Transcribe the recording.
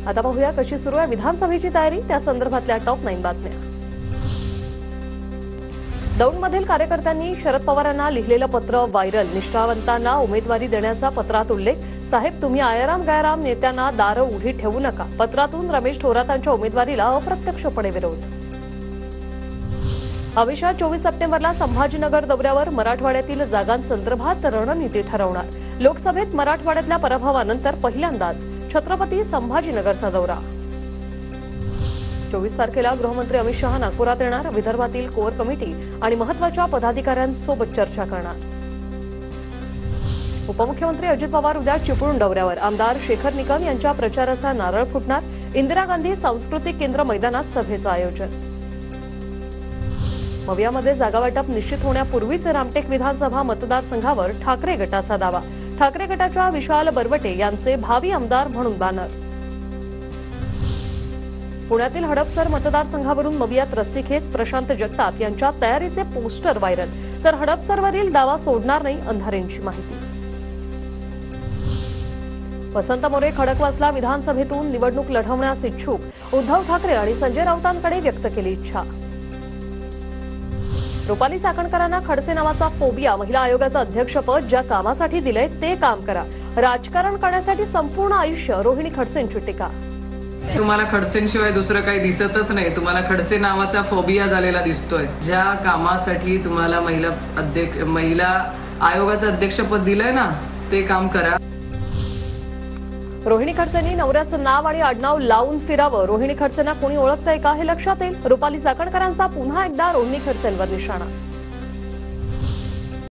आता पाहूया कशी सुरू आहे विधानसभेची तयारी, त्या संदर्भातल्या टॉप 9 बातम्या। दौंडमधील कार्यकर्त्यांनी शरद पवारांना लिहिलेलं पत्र व्हायरल। निष्ठावंतांना उमेदवारी देण्याचा पत्रात उल्लेख। साहेब, तुम्ही आयाराम गायराम नेत्यांना दारं उघडी ठेवू नका। पत्रातून रमेश थोरातांच्या उमेदवारीला अप्रत्यक्षपणे विरोध। अमित 24 सप्टेंबरला संभाजीनगर दौऱ्यावर। मराठवाड्यातील जागांसंदर्भात रणनीती ठरवणार। लोकसभेत मराठवाड्यातल्या पराभवानंतर पहिल्यांदाच छत्रपती संभाजीनगरचा दौरा। 24 तारखेला गृहमंत्री अमित शहा नागपुरात येणार। विदर्भातील कोर कमिटी आणि महत्त्वाच्या पदाधिकाऱ्यांसोबत चर्चा करणार। उपमुख्यमंत्री अजित पवार उद्या चिपळूण दौऱ्यावर। आमदार शेखर निकम यांच्या प्रचाराचा नारळ फुटणार। इंदिरा गांधी सांस्कृतिक केंद्र मैदानात सभेचं आयोजन। मवियामध्ये जागावाटप निश्चित होण्यापूर्वीच रामटेक विधानसभा मतदारसंघावर ठाकरे गटाचा दावा। ठाकरे गटाच्या विशाल बरवटे यांचे भावी आमदार म्हणून बॅनर। पुण्यातील हडपसर मतदारसंघावरून मवियात रस्सीखेच। प्रशांत जगताप यांच्या तयारीचे पोस्टर व्हायरल। तर हडपसरवरील दावा सोडणार नाही, अंधारेंची माहिती। वसंत मोरे खडकवासला विधानसभेतून निवडणूक लढवण्यास इच्छुक। उद्धव ठाकरे आणि संजय राऊतांकडे व्यक्त केली इच्छा। रुपाली चाकणकरांना खडसे नावाचा फोबिया। महिला आयोगाचं अध्यक्षपद ज्या कामासाठी दिलंय ते काम करा। राजकारण करण्यासाठी संपूर्ण आयुष्य, रोहिणी खडसेंची टीका। तुम्हाला खडसेंशिवाय दुसरं काही दिसतच नाही। तुम्हाला खडसे नावाचा फोबिया झालेला दिसतोय। ज्या कामासाठी तुम्हाला महिला आयोगाचं अध्यक्षपद दिलंय ना, ते काम करा। रोहिणी खडसेंनी नवऱ्याचं नाव आणि आडनाव लावून फिरावं। रोहिणी खडसेंना कोणी ओळखतंय का हे लक्षात येईल। रुपाली चाकणकरांचा पुन्हा एकदा रोहिणी खडसेंवर निशाणा।